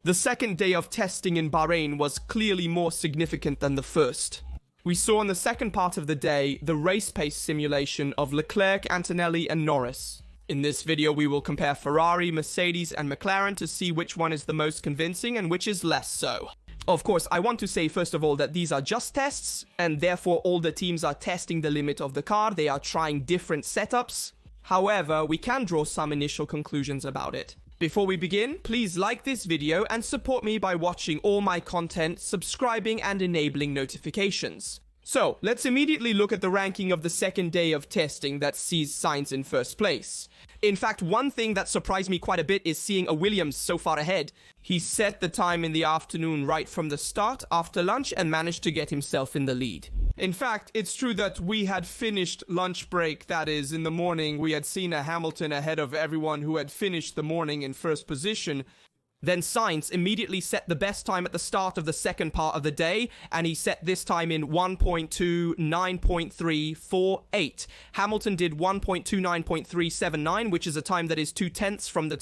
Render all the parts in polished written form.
The second day of testing in Bahrain was clearly more significant than the first. We saw in the second part of the day the race pace simulation of Leclerc, Antonelli and Norris. In this video we will compare Ferrari, Mercedes and McLaren to see which one is the most convincing and which is less so. Of course, I want to say first of all that these are just tests, and therefore all the teams are testing the limit of the car. They are trying different setups. However, we can draw some initial conclusions about it. Before we begin, please like this video and support me by watching all my content, subscribing and enabling notifications. So, let's immediately look at the ranking of the second day of testing that sees Sainz in first place. In fact, one thing that surprised me quite a bit is seeing a Williams so far ahead. He set the time in the afternoon right from the start after lunch and managed to get himself in the lead. In fact, it's true that we had finished lunch break, that is, in the morning. We had seen a Hamilton ahead of everyone who had finished the morning in first position. Then Sainz immediately set the best time at the start of the second part of the day, and he set this time in 1.29.348. Hamilton did 1.29.379, which is a time that is 0.2 from the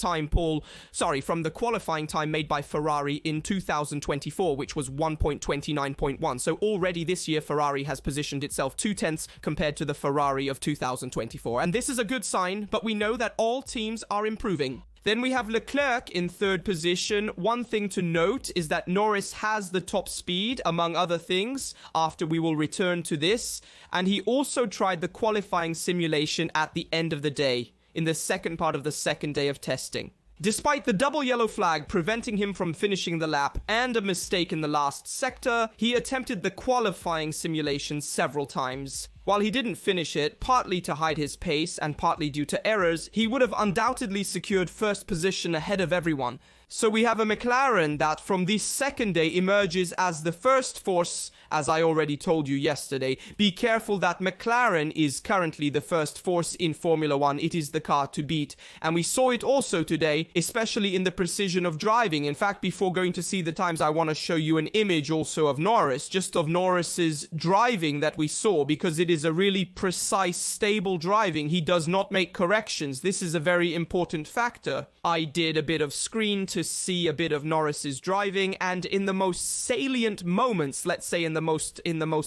from the qualifying time made by Ferrari in 2024, which was 1.29.1. So already this year Ferrari has positioned itself 0.2 compared to the Ferrari of 2024. And this is a good sign, but we know that all teams are improving. Then we have Leclerc in third position. One thing to note is that Norris has the top speed, among other things, after we will return to this. And he also tried the qualifying simulation at the end of the day, in the second part of the second day of testing. Despite the double yellow flag preventing him from finishing the lap and a mistake in the last sector, he attempted the qualifying simulation several times. While he didn't finish it, partly to hide his pace and partly due to errors, he would have undoubtedly secured first position ahead of everyone. So we have a McLaren that from this second day emerges as the first force, as I already told you yesterday. Be careful that McLaren is currently the first force in Formula 1. It is the car to beat. And we saw it also today, especially in the precision of driving. In fact, before going to see the times, I want to show you an image also of Norris, just of Norris's driving that we saw, because it is a really precise, stable driving. He does not make corrections. This is a very important factor. I did a bit of screen to see a bit of Norris's driving, and in the most salient moments, let's say in the most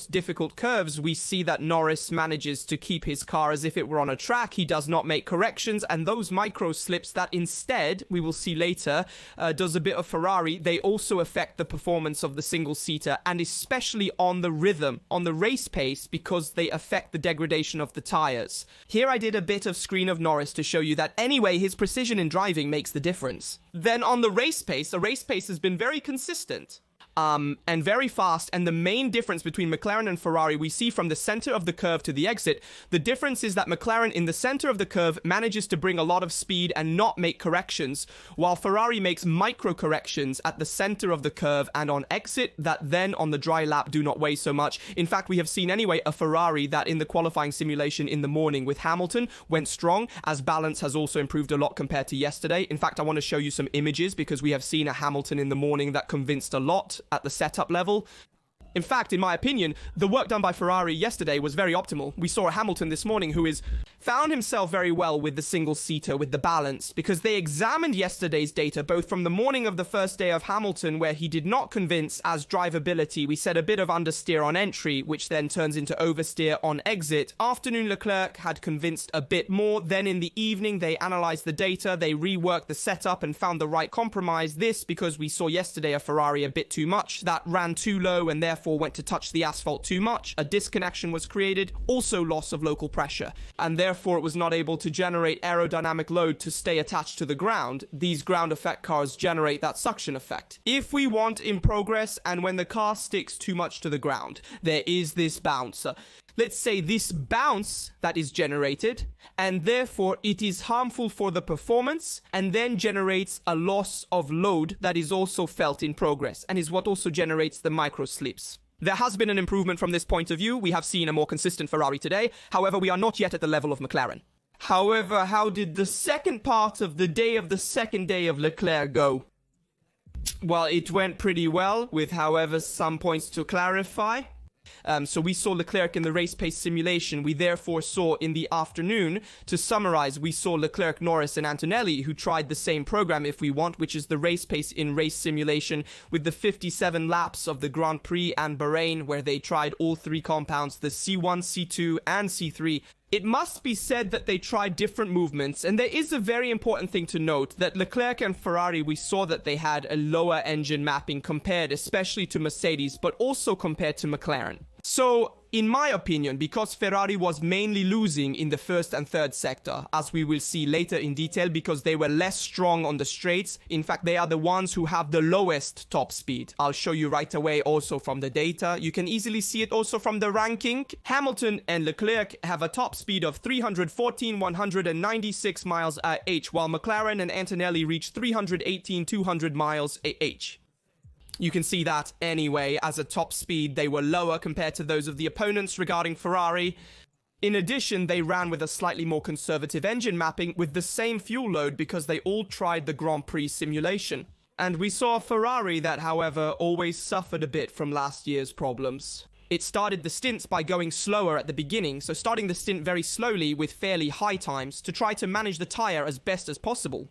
difficult curves, we see that Norris manages to keep his car as if it were on a track. He does not make corrections, and those micro slips that instead, we will see later, does a bit of Ferrari, they also affect the performance of the single-seater, and especially on the rhythm, on the race pace, because they affect the degradation of the tires. Here I did a bit of screen of Norris to show you that anyway, his precision in driving makes the difference. Then on the race pace has been very consistent. And very fast, and the main difference between McLaren and Ferrari we see from the center of the curve to the exit. The difference is that McLaren in the center of the curve manages to bring a lot of speed and not make corrections, while Ferrari makes micro corrections at the center of the curve and on exit that then on the dry lap do not weigh so much. In fact, we have seen anyway a Ferrari that in the qualifying simulation in the morning with Hamilton went strong, as balance has also improved a lot compared to yesterday. In fact, I want to show you some images because we have seen a Hamilton in the morning that convinced a lot at the setup level. In fact, in my opinion, the work done by Ferrari yesterday was very optimal. We saw a Hamilton this morning who found himself very well with the single-seater, with the balance, because they examined yesterday's data, both from the morning of the first day of Hamilton, where he did not convince as drivability. We said a bit of understeer on entry, which then turns into oversteer on exit. Afternoon, Leclerc had convinced a bit more. Then in the evening, they analyzed the data, they reworked the setup and found the right compromise. This because we saw yesterday a Ferrari a bit too much, that ran too low and therefore went to touch the asphalt too much. A disconnection was created, also loss of local pressure, and therefore it was not able to generate aerodynamic load to stay attached to the ground. These ground effect cars generate that suction effect. If we want in progress, and when the car sticks too much to the ground, there is this bounce. Let's say this bounce that is generated, and therefore it is harmful for the performance, and then generates a loss of load that is also felt in progress, and is what also generates the micro slips. There has been an improvement from this point of view. We have seen a more consistent Ferrari today. However, we are not yet at the level of McLaren. However, how did the second part of the second day of Leclerc go? Well, it went pretty well, with however some points to clarify. So we saw Leclerc in the race pace simulation. We therefore saw in the afternoon, to summarize, we saw Leclerc, Norris and Antonelli, who tried the same program if we want, which is the race pace in race simulation with the 57 laps of the Grand Prix and Bahrain, where they tried all three compounds, the C1, C2 and C3. It must be said that they tried different movements, and there is a very important thing to note, that Leclerc and Ferrari, we saw that they had a lower engine mapping compared especially to Mercedes, but also compared to McLaren. So, in my opinion, because Ferrari was mainly losing in the first and third sector, as we will see later in detail, because they were less strong on the straights. In fact, they are the ones who have the lowest top speed. I'll show you right away also from the data. You can easily see it also from the ranking. Hamilton and Leclerc have a top speed of 314, 196 miles AH, while McLaren and Antonelli reach 318, 200 miles AH. You can see that anyway, as a top speed, they were lower compared to those of the opponents regarding Ferrari. In addition, they ran with a slightly more conservative engine mapping with the same fuel load because they all tried the Grand Prix simulation. And we saw a Ferrari that, however, always suffered a bit from last year's problems. It started the stints by going slower at the beginning, so starting the stint very slowly with fairly high times to try to manage the tyre as best as possible.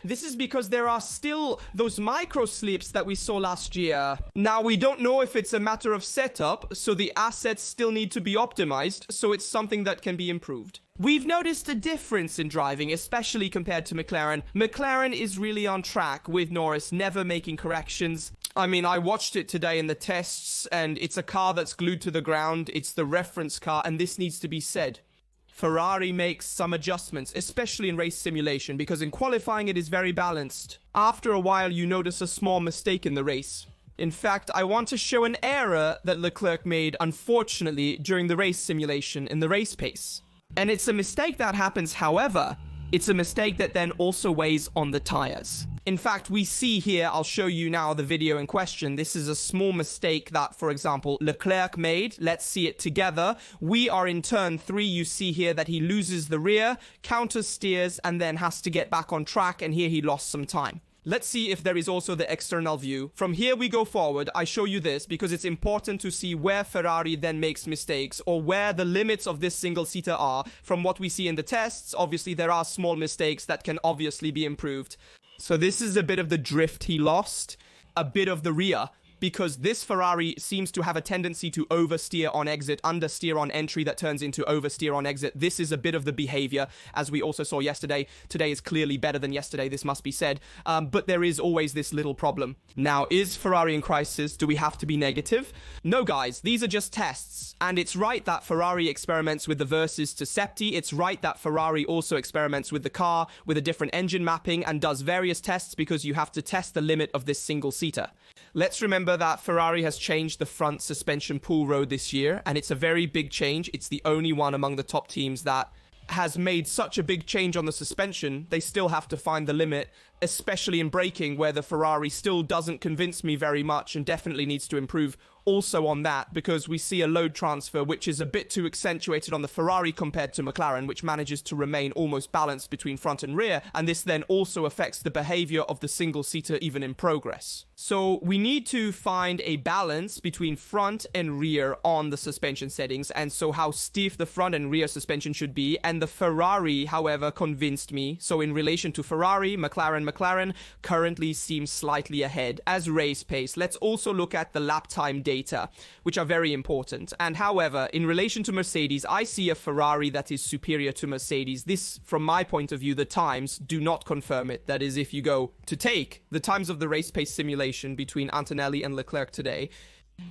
This is because there are still those micro slips that we saw last year. Now, we don't know if it's a matter of setup, so the assets still need to be optimized, so it's something that can be improved. We've noticed a difference in driving, especially compared to McLaren. McLaren is really on track, with Norris never making corrections. I mean, I watched it today in the tests, and it's a car that's glued to the ground. It's the reference car, and this needs to be said. Ferrari makes some adjustments, especially in race simulation, because in qualifying it is very balanced. After a while, you notice a small mistake in the race. In fact, I want to show an error that Leclerc made, unfortunately, during the race simulation in the race pace. And it's a mistake that happens, however, it's a mistake that then also weighs on the tires. In fact, we see here, I'll show you now the video in question. This is a small mistake that, for example, Leclerc made. Let's see it together. We are in turn 3. You see here that he loses the rear, counter steers, and then has to get back on track. And here he lost some time. Let's see if there is also the external view. From here we go forward. I show you this because it's important to see where Ferrari then makes mistakes or where the limits of this single-seater are. From what we see in the tests, obviously there are small mistakes that can obviously be improved. So this is a bit of the drift he lost, a bit of the rear, because this Ferrari seems to have a tendency to oversteer on exit, understeer on entry that turns into oversteer on exit. This is a bit of the behavior, as we also saw yesterday. Today is clearly better than yesterday, this must be said, but there is always this little problem. Now, is Ferrari in crisis? Do we have to be negative? No, guys, these are just tests, and it's right that Ferrari experiments with the Versys to Septi. It's right that Ferrari also experiments with the car, with a different engine mapping, and does various tests because you have to test the limit of this single-seater. Let's remember that Ferrari has changed the front suspension pull rod this year, and it's a very big change. It's the only one among the top teams that has made such a big change on the suspension. They still have to find the limit, especially in braking, where the Ferrari still doesn't convince me very much and definitely needs to improve also on that, because we see a load transfer which is a bit too accentuated on the Ferrari compared to McLaren, which manages to remain almost balanced between front and rear, and this then also affects the behavior of the single-seater even in progress. So we need to find a balance between front and rear on the suspension settings, and so how stiff the front and rear suspension should be, and the Ferrari, however, convinced me. So in relation to Ferrari, McLaren currently seems slightly ahead as race pace. Let's also look at the lap time data, which are very important. And however, in relation to Mercedes, I see a Ferrari that is superior to Mercedes. This, from my point of view, the times do not confirm it. That is, if you go to take the times of the race pace simulation between Antonelli and Leclerc today,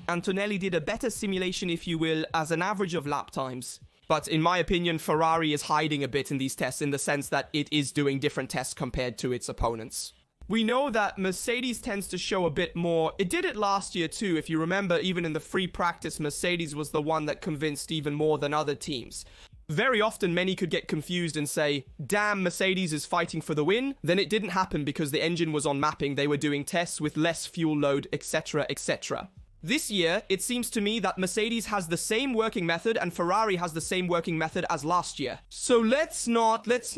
Antonelli did a better simulation, if you will, as an average of lap times. But in my opinion, Ferrari is hiding a bit in these tests in the sense that it is doing different tests compared to its opponents. We know that Mercedes tends to show a bit more. It did it last year too. If you remember, even in the free practice, Mercedes was the one that convinced even more than other teams. Very often, many could get confused and say, damn, Mercedes is fighting for the win. Then it didn't happen because the engine was on mapping. They were doing tests with less fuel load, etc., etc. This year, it seems to me that Mercedes has the same working method and Ferrari has the same working method as last year. So let's not lose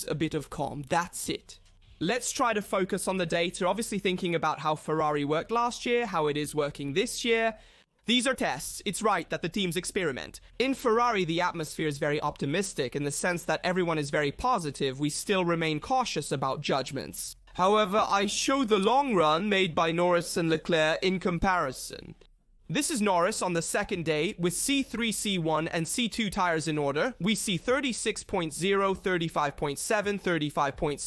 a bit of calm. That's it. Let's try to focus on the data, obviously thinking about how Ferrari worked last year, how it is working this year. These are tests. It's right that the teams experiment. In Ferrari, the atmosphere is very optimistic in the sense that everyone is very positive. We still remain cautious about judgments. However, I show the long run made by Norris and Leclerc in comparison. This is Norris on the second day with C3, C1, and C2 tires in order. We see 36.0, 35.7, 35.6,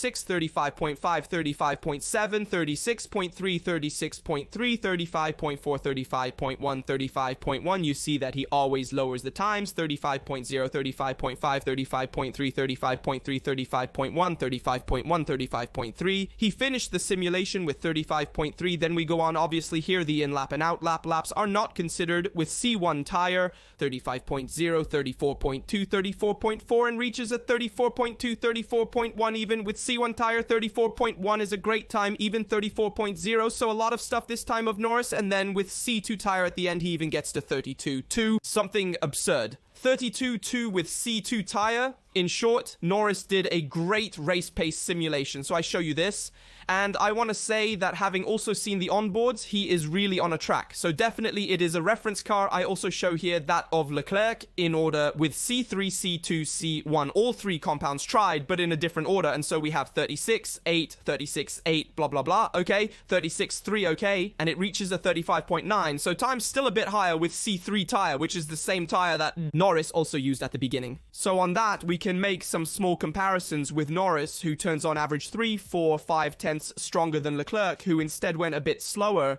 35.5, 35.7, 36.3, 36.3, 35.4, 35.1, 35.1. You see that he always lowers the times. 35.0, 35.5, 35.3, 35.3, 35.1, 35.1, 35.3. He finished the simulation with 35.3. Then we go on. Obviously here the in-lap and out-lap laps are not considered with C1 tire, 35.0, 34.2, 34.4, and reaches a 34.2, 34.1 even with C1 tire. 34.1 is a great time, even 34.0, so a lot of stuff this time of Norris, and then with C2 tire at the end he even gets to 32.2, something absurd. 32.2 with C2 tire. In short, Norris did a great race pace simulation, so I show you this. And I want to say that having also seen the onboards, he is really on a track. So definitely it is a reference car. I also show here that of Leclerc in order with C3, C2, C1, all three compounds tried, but in a different order. And so we have 36.8, 36.8, blah, blah, blah. Okay, 36.3, okay. And it reaches a 35.9. So time's still a bit higher with C3 tire, which is the same tire that Norris also used at the beginning. So on that, we can make some small comparisons with Norris, who turns on average 3, 4, 5, 10 stronger than Leclerc, who instead went a bit slower.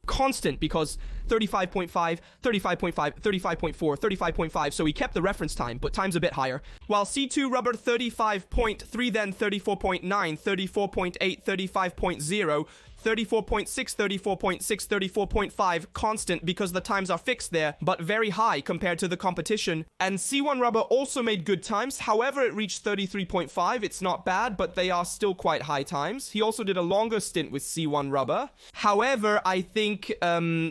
Constant, because 35.5, 35.5, 35.4, 35.5, so he kept the reference time, but time's a bit higher. While C2 rubber 35.3, then 34.9, 34.8, 35.0, 34.6, 34.6, 34.5, constant because the times are fixed there, but very high compared to the competition. And C1 rubber also made good times. However, it reached 33.5. It's not bad, but they are still quite high times. He also did a longer stint with C1 rubber. However, I think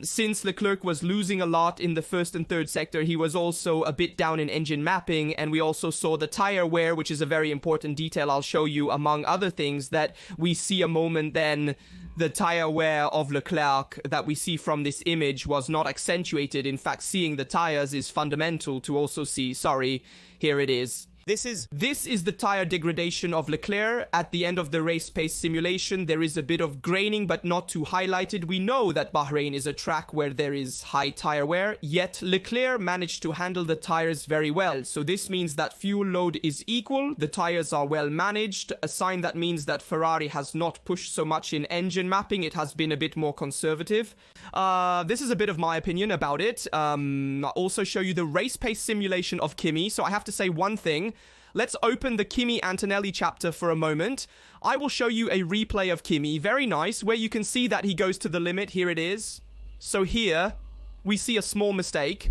since Leclerc was losing a lot in the first and third sector, he was also a bit down in engine mapping, and we also saw the tire wear, which is a very important detail I'll show you, among other things, that we see a moment then the tire wear of Leclerc that we see from this image was not accentuated. In fact, seeing the tires is fundamental to also see, sorry, here it is. This is the tire degradation of Leclerc at the end of the race pace simulation. There is a bit of graining, but not too highlighted. We know that Bahrain is a track where there is high tire wear, yet Leclerc managed to handle the tires very well. So this means that fuel load is equal, the tires are well managed, a sign that means that Ferrari has not pushed so much in engine mapping, it has been a bit more conservative. This is a bit of my opinion about it. I'll also show you the race pace simulation of Kimi. So I have to say one thing. Let's open the Kimi Antonelli chapter for a moment. I will show you a replay of Kimi, very nice, where you can see that he goes to the limit. Here it is. So here, we see a small mistake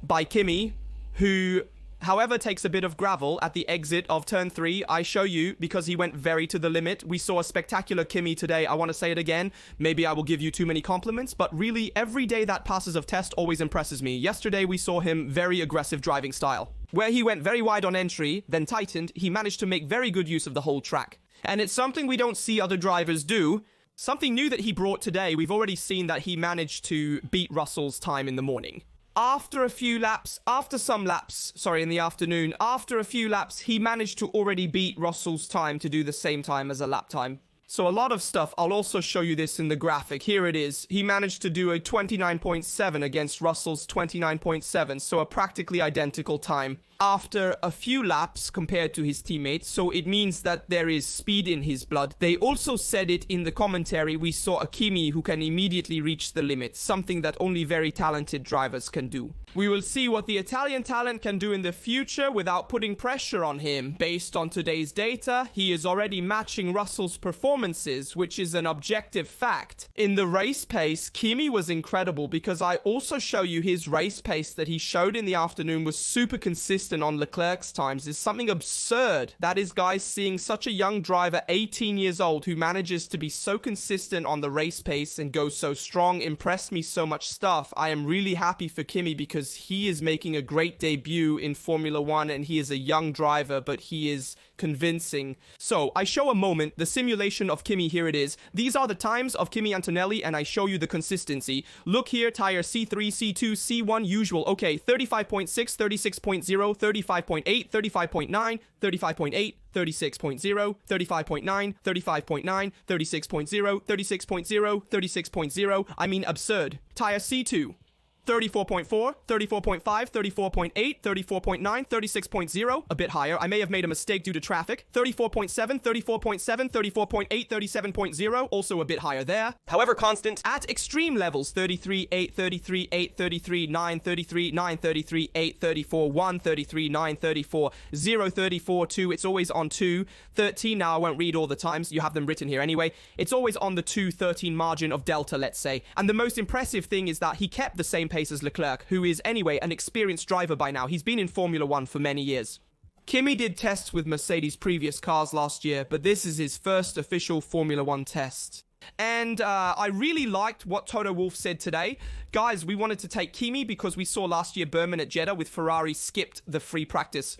by Kimi, who, however, takes a bit of gravel at the exit of turn 3. I show you because he went very to the limit. We saw a spectacular Kimi today. I want to say it again. Maybe I will give you too many compliments, but really every day that passes of test always impresses me. Yesterday we saw him very aggressive driving style. Where he went very wide on entry, then tightened, he managed to make very good use of the whole track. And it's something we don't see other drivers do. Something new that he brought today, we've already seen that he managed to beat Russell's time in the morning. After a few laps, in the afternoon, after a few laps, he managed to already beat Russell's time to do the same time as a lap time. So a lot of stuff. I'll also show you this in the graphic. Here it is. He managed to do a 29.7 against Russell's 29.7, so a practically identical time after a few laps compared to his teammates, so it means that there is speed in his blood. They also said it in the commentary. We saw a Kimi who can immediately reach the limit, something that only very talented drivers can do. We will see what the Italian talent can do in the future without putting pressure on him. Based on today's data, he is already matching Russell's performances, which is an objective fact. In the race pace, Kimi was incredible because I also show you his race pace that he showed in the afternoon was super consistent on Leclerc's times. Is something absurd. That is, guys, seeing such a young driver, 18 years old, who manages to be so consistent on the race pace and go so strong, impressed me so much stuff. I am really happy for Kimi because because he is making a great debut in Formula One and he is a young driver, but he is convincing. So I show a moment, the simulation of Kimi, here it is. These are the times of Kimi Antonelli and I show you the consistency. Look here, tire C3, C2, C1, usual. Okay, 35.6, 36.0, 35.8, 35.9, 35.8, 36.0, 35.9, 35.9, 36.0, 36.0, 36.0. I mean, absurd. Tire C2. 34.4, 34.5, 34.8, 34.9, 36.0, a bit higher. I may have made a mistake due to traffic. 34.7, 34.7, 34.8, 37.0, also a bit higher there. However, constant. At extreme levels, 33, 8, 33, 8, 33, 9, 33, 9, 33, 8, 34, 1, 33, 9, 34, 0, 34, 2. It's always on 2. 13, now I won't read all the times. You have them written here anyway. It's always on the 2, 13 margin of delta, let's say. And the most impressive thing is that he kept the same pace as Leclerc, who is anyway an experienced driver by now. He's been in Formula One for many years. Kimi did tests with Mercedes' previous cars last year, but this is his first official Formula One test. And I really liked what Toto Wolff said today. Guys, we wanted to take Kimi because we saw last year Berman at Jeddah with Ferrari skipped the free practice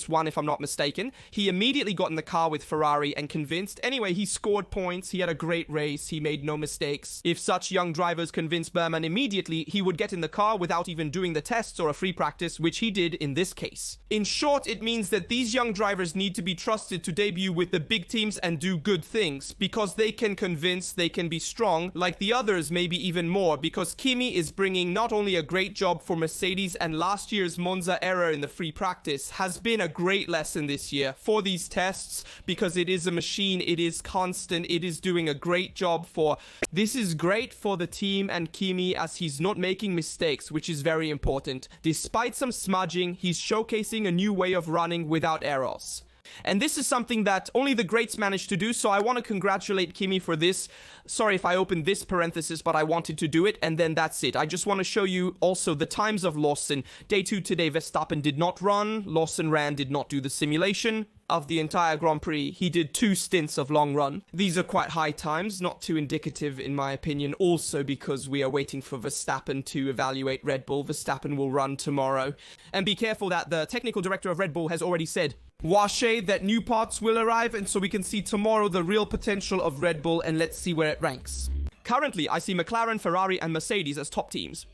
1 if I'm not mistaken. He immediately got in the car with Ferrari and convinced. Anyway, he scored points, he had a great race, he made no mistakes. If such young drivers convinced Berman immediately, he would get in the car without even doing the tests or a free practice, which he did in this case. In short, it means that these young drivers need to be trusted to debut with the big teams and do good things, because they can convince, they can be strong, like the others, maybe even more, because Kimi is bringing not only a great job for Mercedes, and last year's Monza error in the free practice has been a great lesson this year for these tests, because it is a machine, it is constant, it is doing a great job for. This is great for the team and Kimi as he's not making mistakes, which is very important. Despite some smudging, he's showcasing a new way of running without errors. And this is something that only the greats managed to do, so I want to congratulate Kimi for this. Sorry if I opened this parenthesis, but I wanted to do it, and then that's it. I just want to show you also the times of Lawson. Day 2 today, Verstappen did not run. Lawson ran, did not do the simulation of the entire Grand Prix. He did 2 stints of long run. These are quite high times, not too indicative in my opinion, also because we are waiting for Verstappen to evaluate Red Bull. Verstappen will run tomorrow. And be careful that the technical director of Red Bull has already said, Wache, that new parts will arrive, and so we can see tomorrow the real potential of Red Bull, and let's see where it ranks. Currently, I see McLaren, Ferrari, and Mercedes as top teams.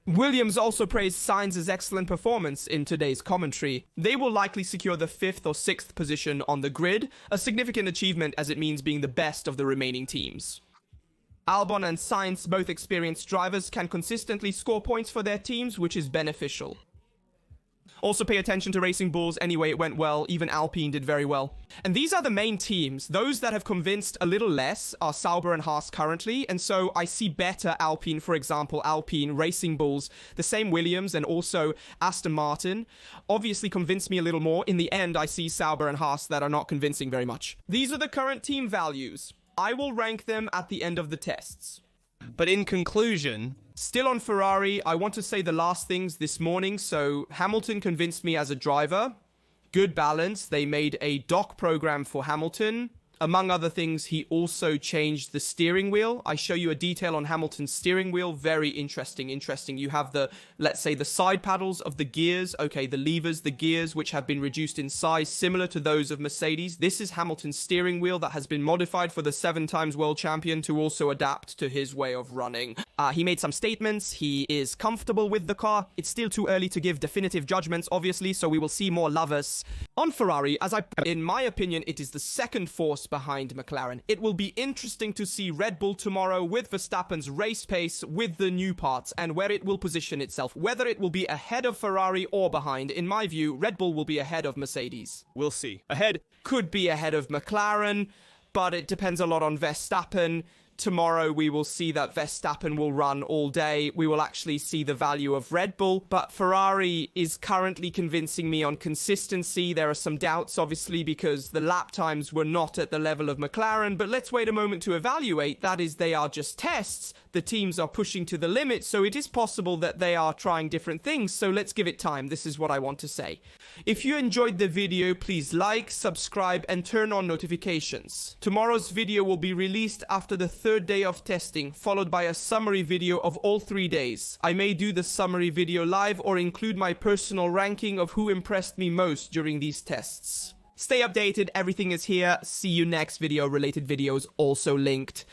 Williams also praised Sainz's excellent performance in today's commentary. They will likely secure the 5th or 6th position on the grid, a significant achievement as it means being the best of the remaining teams. Albon and Sainz, both experienced drivers, can consistently score points for their teams, which is beneficial. Also pay attention to Racing Bulls. Anyway, it went well. Even Alpine did very well. And these are the main teams. Those that have convinced a little less are Sauber and Haas currently. And so I see better Alpine, for example, Alpine, Racing Bulls, the same Williams, and also Aston Martin. Obviously convinced me a little more. In the end, I see Sauber and Haas that are not convincing very much. These are the current team values. I will rank them at the end of the tests. But in conclusion, still on Ferrari, I want to say the last things this morning. So Hamilton convinced me as a driver. Good balance. They made a dock program for Hamilton. Among other things, he also changed the steering wheel. I show you a detail on Hamilton's steering wheel. Very interesting. You have the, let's say, the side paddles of the gears. Okay, the levers, the gears, which have been reduced in size, similar to those of Mercedes. This is Hamilton's steering wheel that has been modified for the 7-time world champion to also adapt to his way of running. He made some statements. He is comfortable with the car. It's still too early to give definitive judgments, obviously, so we will see more lovers. On Ferrari, in my opinion, it is the second force behind McLaren. It will be interesting to see Red Bull tomorrow with Verstappen's race pace with the new parts and where it will position itself, whether it will be ahead of Ferrari or behind. In my view, Red Bull will be ahead of Mercedes. We'll see. Ahead could be ahead of McLaren, but it depends a lot on Verstappen. Tomorrow we will see that Verstappen will run all day. We will actually see the value of Red Bull, but Ferrari is currently convincing me on consistency. There are some doubts, obviously, because the lap times were not at the level of McLaren, but let's wait a moment to evaluate. That is, they are just tests. The teams are pushing to the limit, so it is possible that they are trying different things, so let's give it time. This is what I want to say. If you enjoyed the video, please like, subscribe, and turn on notifications. Tomorrow's video will be released after the third day of testing, followed by a summary video of all 3 days. I may do the summary video live or include my personal ranking of who impressed me most during these tests. Stay updated, everything is here. See you next video, related videos also linked.